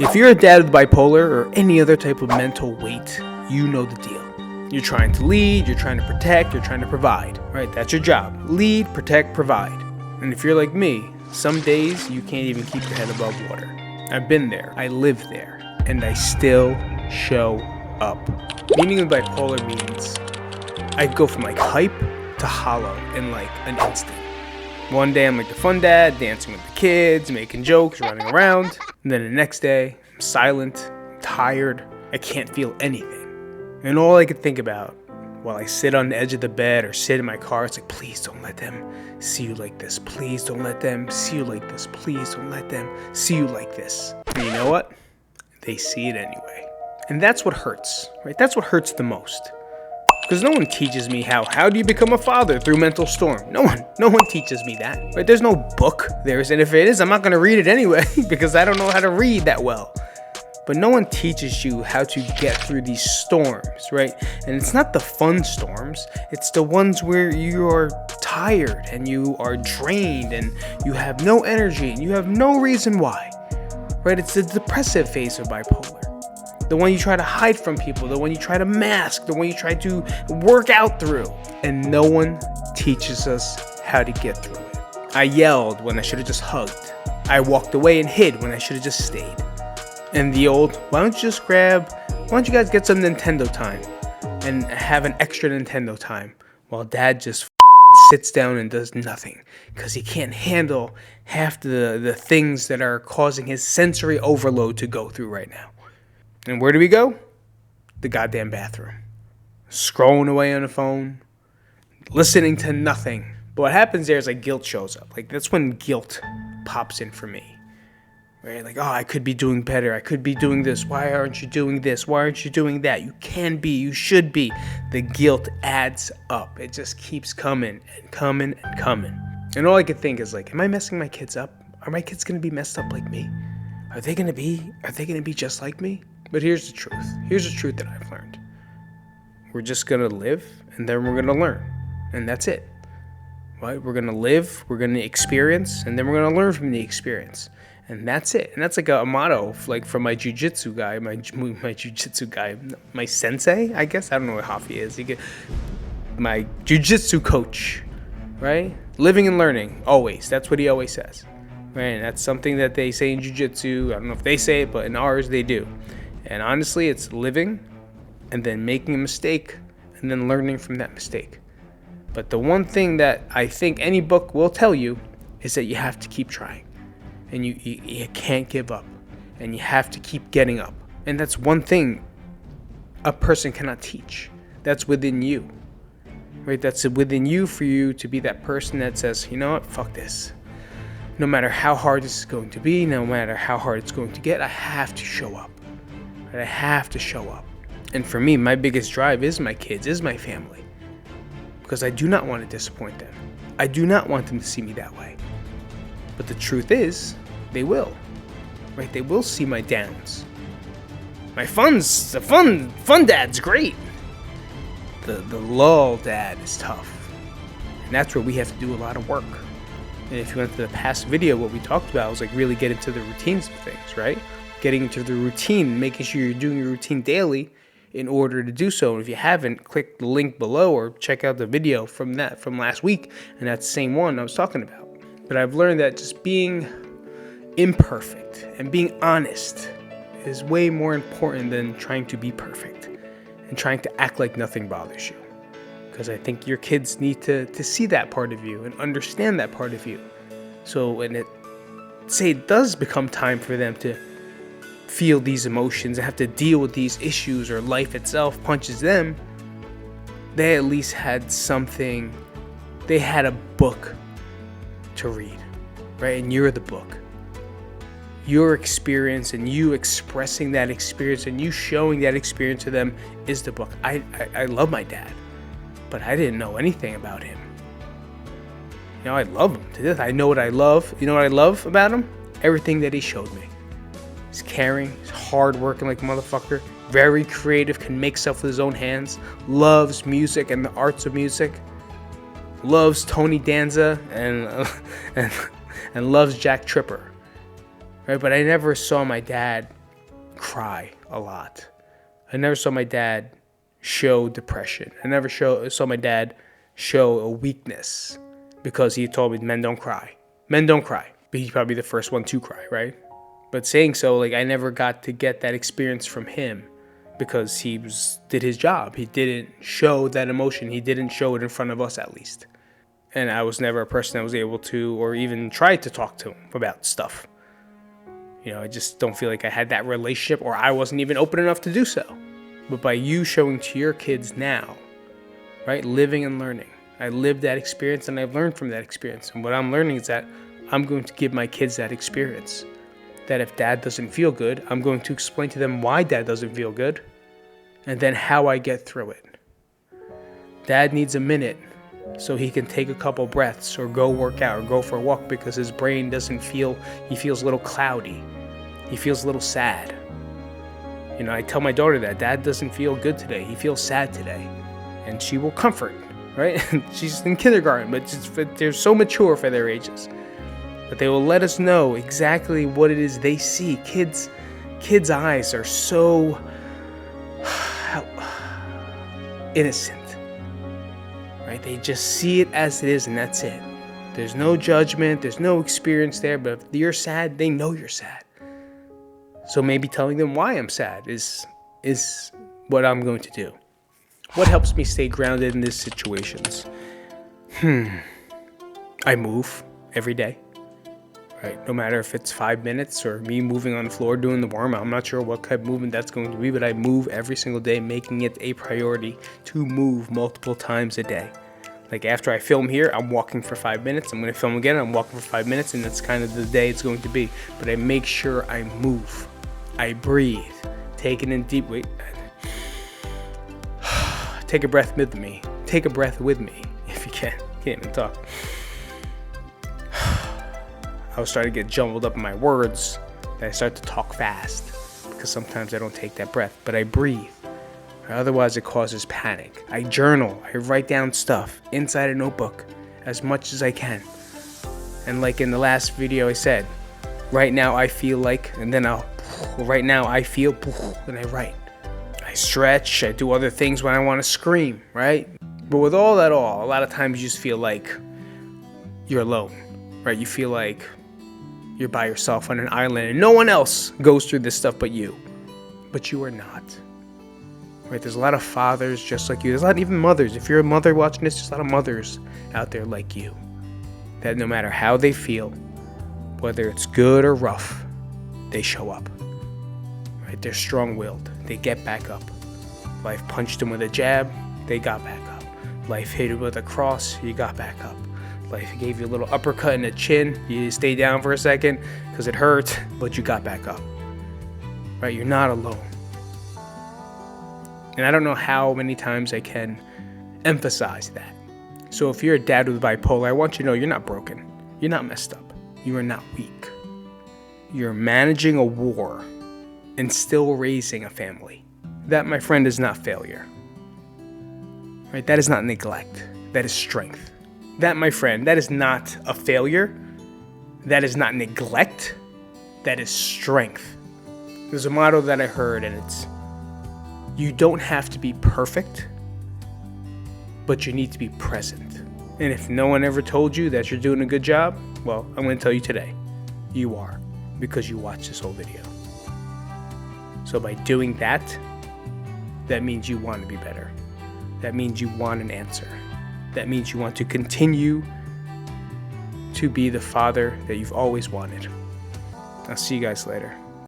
If you're a dad with bipolar or any other type of mental weight, you know the deal. You're trying to lead, you're trying to protect, you're trying to provide, right? That's your job. Lead, protect, provide. And if you're like me, some days you can't even keep your head above water. I've been there, I live there, and I still show up. Meaning of bipolar means I go from like hype to hollow in like an instant. One day I'm like the fun dad, dancing with the kids, making jokes, running around. And then the next day, I'm silent, I'm tired, I can't feel anything. And all I could think about while I sit on the edge of the bed or sit in my car, it's like, please don't let them see you like this. Please don't let them see you like this. Please don't let them see you like this. And you know what? They see it anyway. And that's what hurts, right? That's what hurts the most. Because no one teaches me how do you become a father through mental storm. No one teaches me that, right? There's no book there is, and if it is, I'm not going to read it anyway because I don't know how to read that well. But no one teaches you how to get through these storms, right? And it's not the fun storms, it's the ones where you are tired and you are drained and you have no energy and you have no reason why, right? It's the depressive phase of bipolar. The one you try to hide from people, the one you try to mask, the one you try to work out through. And no one teaches us how to get through it. I yelled when I should have just hugged. I walked away and hid when I should have just stayed. And the old, why don't you guys get some Nintendo time and have an extra Nintendo time while dad just sits down and does nothing because he can't handle half the things that are causing his sensory overload to go through right now. And where do we go? The goddamn bathroom. Scrolling away on the phone, listening to nothing. But what happens there is like guilt shows up. Like that's when guilt pops in for me. Right? Like, oh, I could be doing better. I could be doing this. Why aren't you doing this? Why aren't you doing that? You can be. You should be. The guilt adds up. It just keeps coming and coming and coming. And all I could think is like, am I messing my kids up? Are my kids going to be messed up like me? Are they going to be just like me? But here's the truth. Here's the truth that I've learned. We're just going to live, and then we're going to learn. And that's it. Right? We're going to live, we're going to experience, and then we're going to learn from the experience. And that's it. And that's like a motto like from my jiu-jitsu guy, my sensei, I guess. I don't know what Hafi is. My jiu-jitsu coach, right? Living and learning, always. That's what he always says. Right? And that's something that they say in jiu-jitsu. I don't know if they say it, but in ours they do. And honestly, it's living and then making a mistake and then learning from that mistake. But the one thing that I think any book will tell you is that you have to keep trying. And you can't give up. And you have to keep getting up. And that's one thing a person cannot teach. That's within you. Right? That's within you for you to be that person that says, you know what, fuck this. No matter how hard this is going to be, no matter how hard it's going to get, I have to show up. I have to show up. And for me, my biggest drive is my kids, is my family. Because I do not want to disappoint them. I do not want them to see me that way. But the truth is, they will. Right? They will see my downs. The fun dad's great. The lull dad is tough. And that's where we have to do a lot of work. And if you went to the past video, what we talked about was like really get into the routines of things, right? Getting into the routine, making sure you're doing your routine daily in order to do so. And if you haven't, click the link below or check out the video from last week. And that's the same one I was talking about. But I've learned that just being imperfect and being honest is way more important than trying to be perfect and trying to act like nothing bothers you. Because I think your kids need to see that part of you and understand that part of you. So when it does become time for them to feel these emotions and have to deal with these issues or life itself punches them, they at least had something, they had a book to read, right? And you're the book. Your experience and you expressing that experience and you showing that experience to them is the book. I love my dad, but I didn't know anything about him. You know, I love him to death. I know what I love. You know what I love about him? Everything that he showed me. He's caring, he's hardworking like a motherfucker, very creative, can make stuff with his own hands, loves music and the arts of music, loves Tony Danza and loves Jack Tripper. Right? But I never saw my dad cry a lot. I never saw my dad show depression. I never saw my dad show a weakness because he told me men don't cry. Men don't cry. But he's probably the first one to cry, right? But saying so, like, I never got to get that experience from him because he did his job. He didn't show that emotion. He didn't show it in front of us, at least. And I was never a person that was able to or even tried to talk to him about stuff. You know, I just don't feel like I had that relationship, or I wasn't even open enough to do so. But by you showing to your kids now, right, living and learning, I lived that experience and I've learned from that experience. And what I'm learning is that I'm going to give my kids that experience. That if dad doesn't feel good, I'm going to explain to them why dad doesn't feel good and then how I get through it. Dad needs a minute so he can take a couple breaths or go work out or go for a walk because his brain he feels a little cloudy. He feels a little sad. You know, I tell my daughter that dad doesn't feel good today. He feels sad today. And she will comfort, right? She's in kindergarten, but they're so mature for their ages. But they will let us know exactly what it is they see. Kids' eyes are so innocent, right? They just see it as it is, and that's it. There's no judgment. There's no experience there. But if you're sad, they know you're sad. So maybe telling them why I'm sad is what I'm going to do. What helps me stay grounded in these situations? I move every day. Right? No matter if it's 5 minutes or me moving on the floor doing the warm up. I'm not sure what type of movement that's going to be, but I move every single day, making it a priority to move multiple times a day. Like after I film here, I'm walking for 5 minutes. I'm going to film again, I'm walking for 5 minutes, and that's kind of the day it's going to be. But I make sure I move. I breathe. Take it in deep. Wait. Take a breath with me. Take a breath with me if you can. Can't even talk. I was starting to get jumbled up in my words. I start to talk fast because sometimes I don't take that breath, but I breathe. Otherwise, it causes panic. I journal. I write down stuff inside a notebook as much as I can. And like in the last video I said, right now I feel like, and then right now I feel, and I write. I stretch. I do other things when I want to scream, right? But with all that, a lot of times you just feel like you're alone, right? You feel like you're by yourself on an island and no one else goes through this stuff but you. But you are not. Right? There's a lot of fathers just like you. There's a lot of even mothers. If you're a mother watching this, there's a lot of mothers out there like you. That no matter how they feel, whether it's good or rough, they show up. Right? They're strong-willed. They get back up. Life punched them with a jab, they got back up. Life hit you with a cross, you got back up. Life gave you a little uppercut in the chin. You stayed down for a second because it hurt, but you got back up. Right? You're not alone. And I don't know how many times I can emphasize that. So if you're a dad with bipolar, I want you to know you're not broken. You're not messed up. You are not weak. You're managing a war and still raising a family. That, my friend, is not failure. Right? That is not neglect. That is strength. That, my friend, that is not a failure. That is not neglect. That is strength. There's a motto that I heard, and it's, you don't have to be perfect, but you need to be present. And if no one ever told you that you're doing a good job, well, I'm going to tell you today. You are, because you watched this whole video. So by doing that, that means you want to be better. That means you want an answer. That means you want to continue to be the father that you've always wanted. I'll see you guys later.